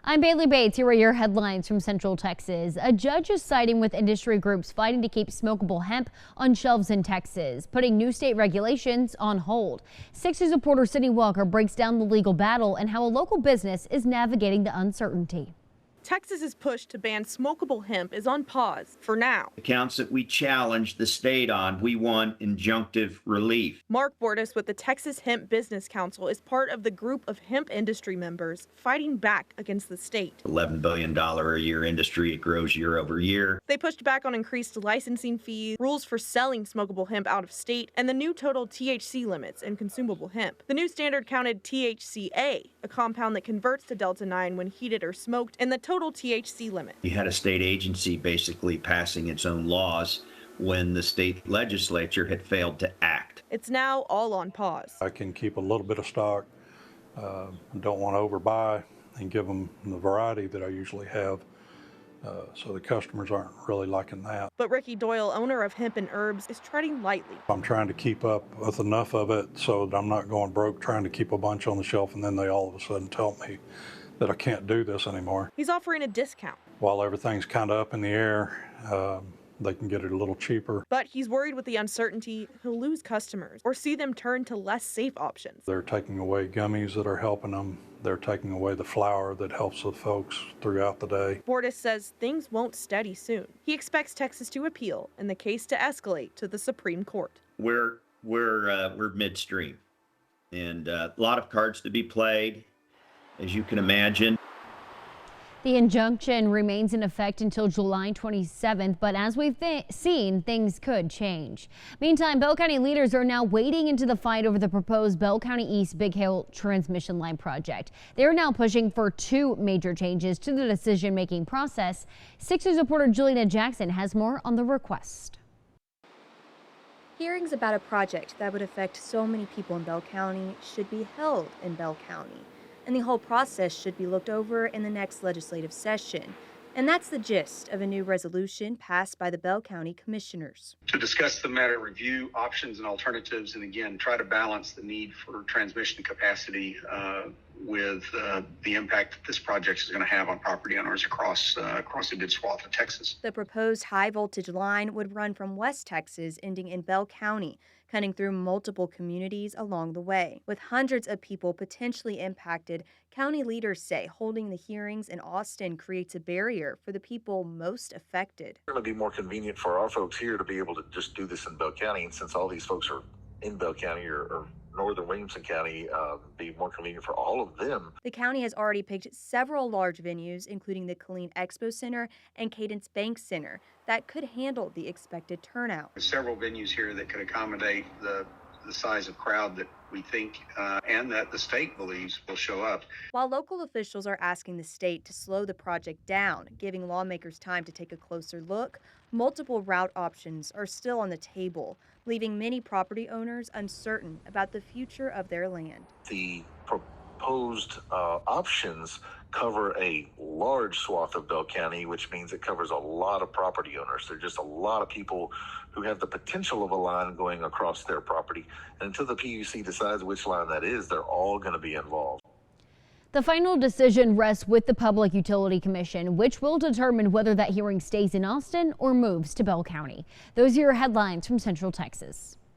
I'm Bailey Bates. Here are your headlines from Central Texas. A judge is siding with industry groups fighting to keep smokeable hemp on shelves in Texas, putting new state regulations on hold. 6 News reporter Sydney Walker breaks down the legal battle and how a local business is navigating the uncertainty. Texas's push to ban smokeable hemp is on pause for now. The counts that we challenged the state on, we won injunctive relief. Mark Bordas with the Texas Hemp Business Council is part of the group of hemp industry members fighting back against the state. $11 billion a year industry, it grows year over year. They pushed back on increased licensing fees, rules for selling smokable hemp out of state, and the new total THC limits in consumable hemp. The new standard counted THCA, a compound that converts to Delta-9 when heated or smoked, and the total THC limit. You had a state agency basically passing its own laws when the state legislature had failed to act. It's now all on pause. I can keep a little bit of stock. Don't want to overbuy and give them the variety that I usually have. So the customers aren't really liking that. But Ricky Doyle, owner of Hemp and Herbs, is treading lightly. I'm trying to keep up with enough of it so that I'm not going broke trying to keep a bunch on the shelf and then they all of a sudden tell me that I can't do this anymore. He's offering a discount. While everything's kind of up in the air, they can get it a little cheaper. But he's worried with the uncertainty he'll lose customers or see them turn to less safe options. They're taking away gummies that are helping them. They're taking away the flour that helps the folks throughout the day. Bordas says things won't steady soon. He expects Texas to appeal and the case to escalate to the Supreme Court. We're midstream, and a lot of cards to be played, as you can imagine. The injunction remains in effect until July 27th, but as we've seen, things could change. Meantime, Bell County leaders are now wading into the fight over the proposed Bell County East Big Hill transmission line project. They're now pushing for 2 major changes to the decision-making process. 6 News reporter Juliana Jackson has more on the request. Hearings about a project that would affect so many people in Bell County should be held in Bell County, and the whole process should be looked over in the next legislative session. And that's the gist of a new resolution passed by the Bell County Commissioners. To discuss the matter, review options and alternatives, and again, try to balance the need for transmission capacity with the impact that this project is going to have on property owners across a good swath of Texas. The proposed high voltage line would run from West Texas, ending in Bell County, cutting through multiple communities along the way. With hundreds of people potentially impacted, county leaders say holding the hearings in Austin creates a barrier for the people most affected. It's going to be more convenient for our folks here to be able to just do this in Bell County, and since all these folks are in Bell County or northern Williamson County, be more convenient for all of them. The county has already picked several large venues, including the Killeen Expo Center and Cadence Bank Center, that could handle the expected turnout. There's several venues here that could accommodate the size of crowd that we think and that the state believes will show up. While local officials are asking the state to slow the project down, giving lawmakers time to take a closer look, multiple route options are still on the table, leaving many property owners uncertain about the future of their land. The proposed options cover a large swath of Bell County, which means it covers a lot of property owners. There are just a lot of people who have the potential of a line going across their property. And until the PUC decides which line that is, they're all going to be involved. The final decision rests with the Public Utility Commission, which will determine whether that hearing stays in Austin or moves to Bell County. Those are your headlines from Central Texas.